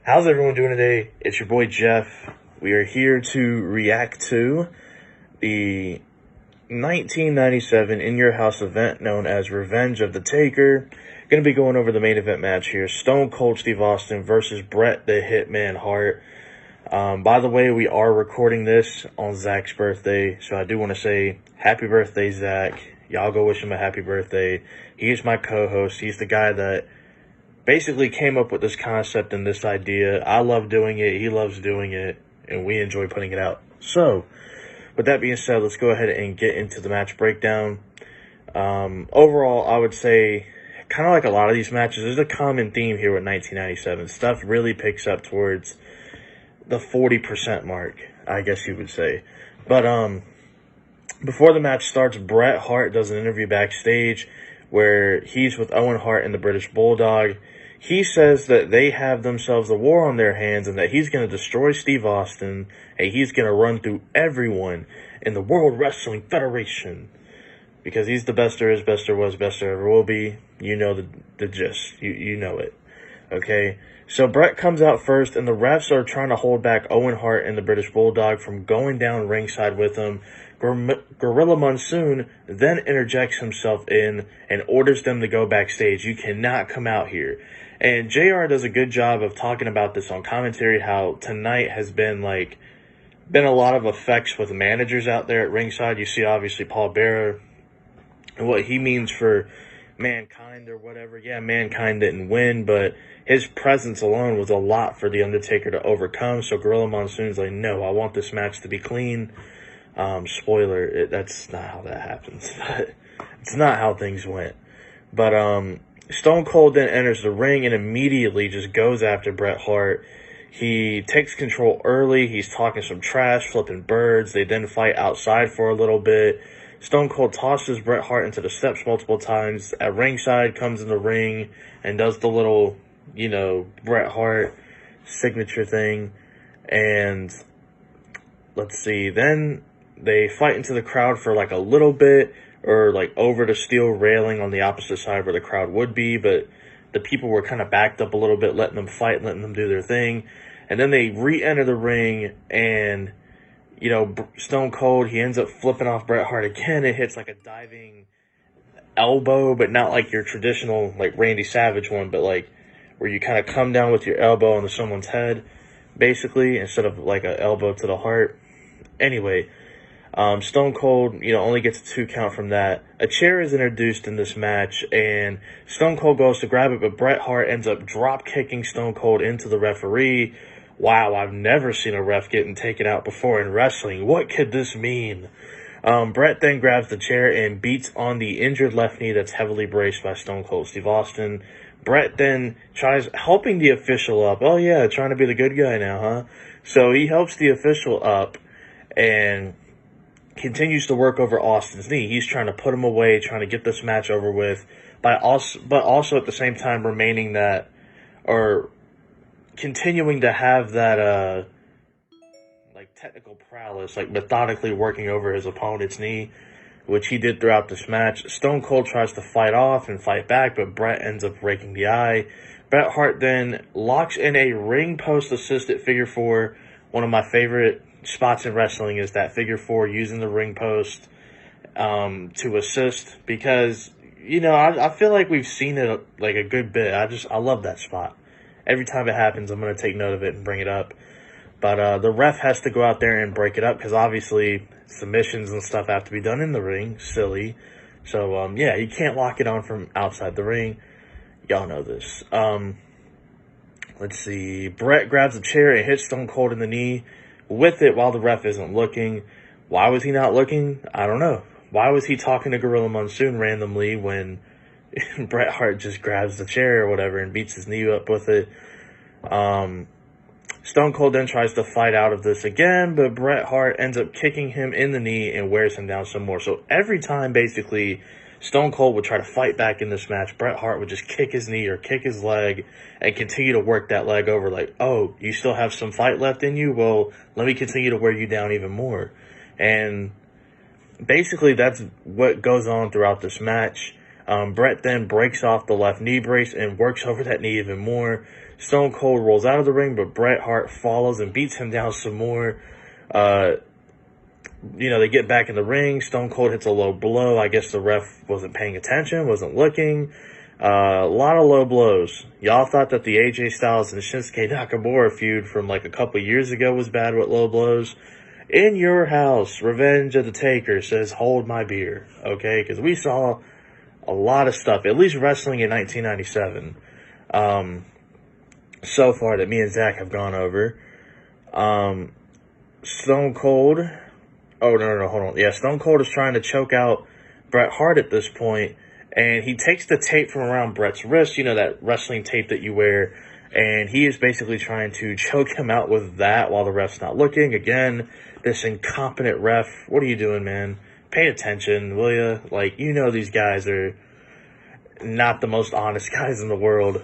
How's everyone doing today? It's your boy Jeff. We are here to react to the 1997 In Your House event known as Revenge of the Taker. Going to be going over the main event match here. Stone Cold Steve Austin versus Bret the Hitman Hart. By the way, we are recording this on Zach's birthday, so I do want to say happy birthday, Zach. Y'all go wish him a happy birthday. He's my co-host. He's the guy that basically came up with this concept and this idea. I love doing it. He loves doing it, and we enjoy putting it out. So, with that being said, let's go ahead and get into the match breakdown. Overall, I would say, kind of like a lot of these matches, there's a common theme here with 1997. Stuff really picks up towards the 40% mark, I guess you would say. But before the match starts, Bret Hart does an interview backstage where he's with Owen Hart and the British Bulldog. He says that they have themselves a war on their hands and that he's going to destroy Steve Austin and he's going to run through everyone in the World Wrestling Federation because he's the best there is, best there was, best there ever will be. You know the gist. You know it. Okay? So Bret comes out first, and the refs are trying to hold back Owen Hart and the British Bulldog from going down ringside with him. Gorilla Monsoon then interjects himself in and orders them to go backstage. You cannot come out here. And JR does a good job of talking about this on commentary, how tonight has been a lot of effects with managers out there at ringside. You see, obviously, Paul Bearer and what he means for Mankind or whatever. Yeah, Mankind didn't win, but his presence alone was a lot for The Undertaker to overcome. So Gorilla Monsoon's like, no, I want this match to be clean. Spoiler, that's not how that happens. It's not how things went. But Stone Cold then enters the ring and immediately just goes after Bret Hart. He takes control early. He's talking some trash, flipping birds. They then fight outside for a little bit. Stone Cold tosses Bret Hart into the steps multiple times. At ringside, comes in the ring and does the little, Bret Hart signature thing. And let's see, then they fight into the crowd for a little bit, or over the steel railing on the opposite side where the crowd would be, but the people were kind of backed up a little bit, letting them fight, letting them do their thing. And then they re-enter the ring, and Stone Cold, he ends up flipping off Bret Hart again. It hits a diving elbow, but not your traditional Randy Savage one, but where you kind of come down with your elbow onto someone's head, basically, instead of an elbow to the heart. Anyway, Stone Cold, only gets a 2 count from that. A chair is introduced in this match, and Stone Cold goes to grab it, but Bret Hart ends up drop kicking Stone Cold into the referee. Wow, I've never seen a ref getting taken out before in wrestling. What could this mean? Bret then grabs the chair and beats on the injured left knee that's heavily braced by Stone Cold Steve Austin. Bret then tries helping the official up. Oh yeah, trying to be the good guy now, huh? So he helps the official up and continues to work over Austin's knee. He's trying to put him away, trying to get this match over with, but also at the same time remaining that, or continuing to have that technical prowess, methodically working over his opponent's knee, which he did throughout this match. Stone Cold tries to fight off and fight back, but Bret ends up breaking the eye. Bret Hart then locks in a ring post assisted figure 4. One of my favorite spots in wrestling is that figure 4, using the ring post to assist, because I feel like we've seen it a good bit. I love that spot. Every time it happens, I'm going to take note of it and bring it up. But the ref has to go out there and break it up, because obviously submissions and stuff have to be done in the ring. Silly. So, yeah, you can't lock it on from outside the ring. Y'all know this. Let's see. Bret grabs a chair and hits Stone Cold in the knee with it while the ref isn't looking. Why was he not looking? I don't know. Why was he talking to Gorilla Monsoon randomly when Bret Hart just grabs the chair or whatever and beats his knee up with it? Stone Cold then tries to fight out of this again, but Bret Hart ends up kicking him in the knee and wears him down some more. So every time, basically, Stone Cold would try to fight back in this match, Bret Hart would just kick his knee or kick his leg and continue to work that leg over. Oh, you still have some fight left in you? Well, let me continue to wear you down even more. And basically, that's what goes on throughout this match. Bret then breaks off the left knee brace and works over that knee even more. Stone Cold rolls out of the ring, but Bret Hart follows and beats him down some more. They get back in the ring. Stone Cold hits a low blow. I guess the ref wasn't paying attention, wasn't looking. A lot of low blows. Y'all thought that the AJ Styles and Shinsuke Nakamura feud from like a couple years ago was bad with low blows. In your house, Revenge of the Taker says, hold my beer, okay? Because we saw a lot of stuff, at least wrestling in 1997, so far that me and Zach have gone over. Stone Cold, hold on. Yeah, Stone Cold is trying to choke out Bret Hart at this point, and he takes the tape from around Bret's wrist, that wrestling tape that you wear, and he is basically trying to choke him out with that while the ref's not looking. Again, this incompetent ref, what are you doing, man? Pay attention, will ya? These guys are not the most honest guys in the world.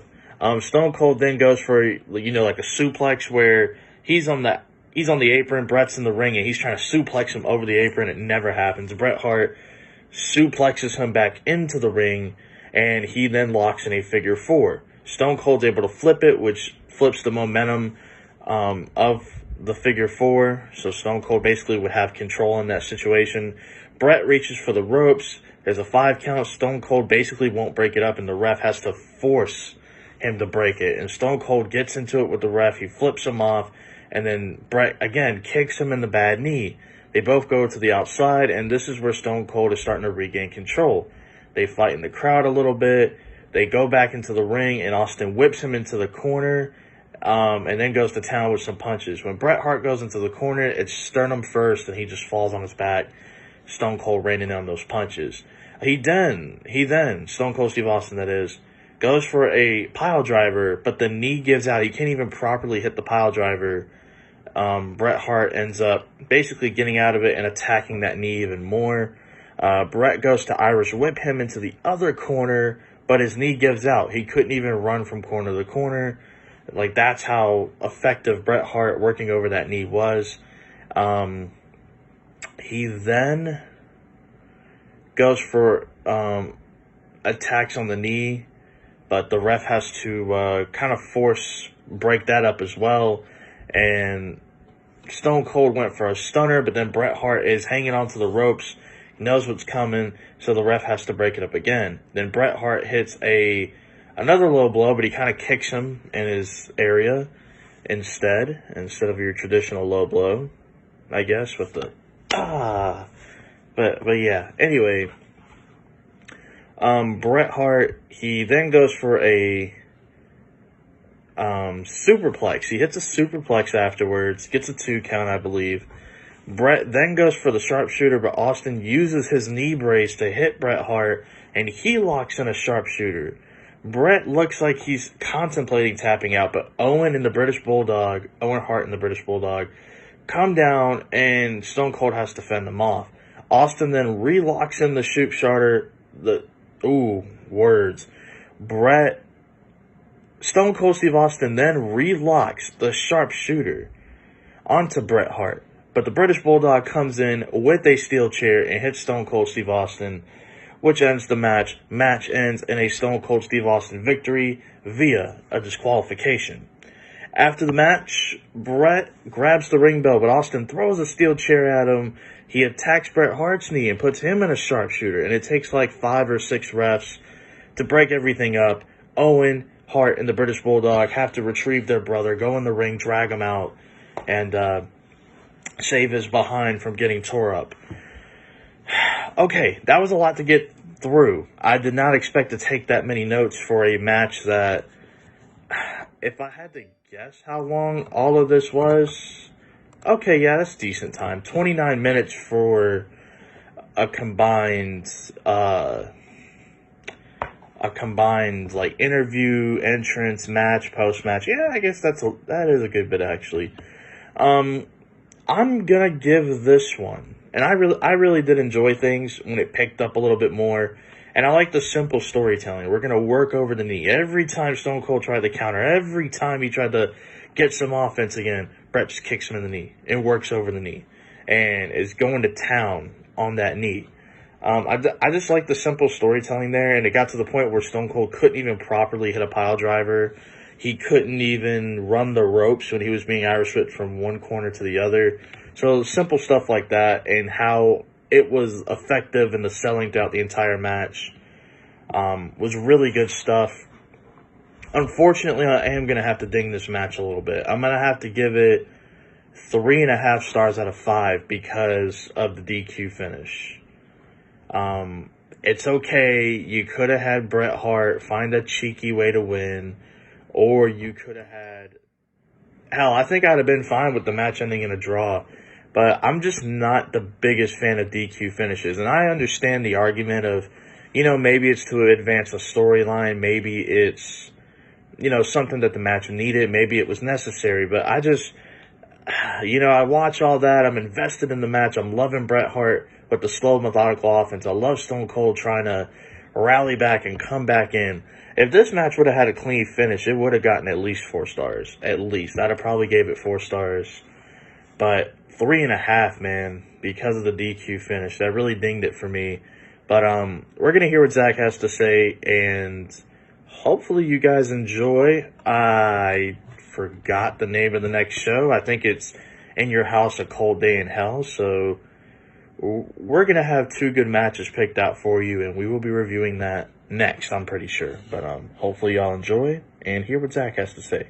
Stone Cold then goes for, like a suplex where he's on the apron, Bret's in the ring, and he's trying to suplex him over the apron. It never happens. Bret Hart suplexes him back into the ring, and he then locks in a figure four. Stone Cold's able to flip it, which flips the momentum of the figure four. So Stone Cold basically would have control in that situation. Bret reaches for the ropes. There's a 5 count. Stone Cold basically won't break it up, and the ref has to force him to break it. And Stone Cold gets into it with the ref. He flips him off, and then Bret, again, kicks him in the bad knee. They both go to the outside, and this is where Stone Cold is starting to regain control. They fight in the crowd a little bit. They go back into the ring, and Austin whips him into the corner, and then goes to town with some punches. When Bret Hart goes into the corner, it's sternum first, and he just falls on his back. Stone Cold raining down those punches. He then, Stone Cold Steve Austin that is, goes for a pile driver, but the knee gives out. He can't even properly hit the pile driver. Bret Hart ends up basically getting out of it and attacking that knee even more. Bret goes to Irish whip him into the other corner, but his knee gives out. He couldn't even run from corner to corner. That's how effective Bret Hart working over that knee was. He then goes for attacks on the knee, but the ref has to kind of break that up as well. And Stone Cold went for a stunner, but then Bret Hart is hanging onto the ropes, knows what's coming, so the ref has to break it up again. Then Bret Hart hits another low blow, but he kind of kicks him in his area instead of your traditional low blow, I guess, with the But yeah, anyway, Bret Hart, he then goes for a superplex. He hits a superplex afterwards, gets a 2 count, I believe. Bret then goes for the sharpshooter, but Austin uses his knee brace to hit Bret Hart, and he locks in a sharpshooter. Bret looks like he's contemplating tapping out, but Owen and the British Bulldog, Owen Hart and the British Bulldog, come down, and Stone Cold has to fend them off. Austin then relocks in the sharpshooter. Stone Cold Steve Austin then relocks the sharpshooter onto Bret Hart. But the British Bulldog comes in with a steel chair and hits Stone Cold Steve Austin, which ends the match. Match ends in a Stone Cold Steve Austin victory via a disqualification. After the match, Bret grabs the ring bell, but Austin throws a steel chair at him. He attacks Bret Hart's knee and puts him in a sharpshooter, and it takes like 5 or 6 refs to break everything up. Owen, Hart, and the British Bulldog have to retrieve their brother, go in the ring, drag him out, and save his behind from getting tore up. Okay, that was a lot to get through. I did not expect to take that many notes for a match that, if I had to guess how long all of this was, okay, yeah, that's decent time. 29 minutes for a combined like interview, entrance, match, post-match. Yeah, I guess that is a good bit actually. I'm gonna give this one, and I really did enjoy things when it picked up a little bit more, and I like the simple storytelling. We're gonna work over the knee. Every time Stone Cold tried to counter, every time he tried to get some offense again, Bret just kicks him in the knee and works over the knee, and is going to town on that knee. I just like the simple storytelling there, and it got to the point where Stone Cold couldn't even properly hit a pile driver. He couldn't even run the ropes when he was being Irish whipped from one corner to the other. So simple stuff like that, and how it was effective in the selling throughout the entire match was really good stuff. Unfortunately, I am going to have to ding this match a little bit. I'm going to have to give it 3.5 stars out of 5 because of the DQ finish. It's okay. You could have had Bret Hart find a cheeky way to win, or you could have had... Hell, I think I'd have been fine with the match ending in a draw, but I'm just not the biggest fan of DQ finishes, and I understand the argument of, maybe it's to advance a storyline, maybe it's, something that the match needed, maybe it was necessary, but I just... I watch all that. I'm invested in the match. I'm loving Bret Hart with the slow, methodical offense. I love Stone Cold trying to rally back and come back in. If this match would have had a clean finish, it would have gotten at least 4 stars. At least. I'd have probably gave it 4 stars. But 3.5, man, because of the DQ finish. That really dinged it for me. But we're going to hear what Zach has to say, and hopefully you guys enjoy. I forgot the name of the next show. I think it's In Your House, A Cold Day in Hell. So we're going to have 2 good matches picked out for you, and we will be reviewing that next, I'm pretty sure. But hopefully y'all enjoy and hear what Zach has to say.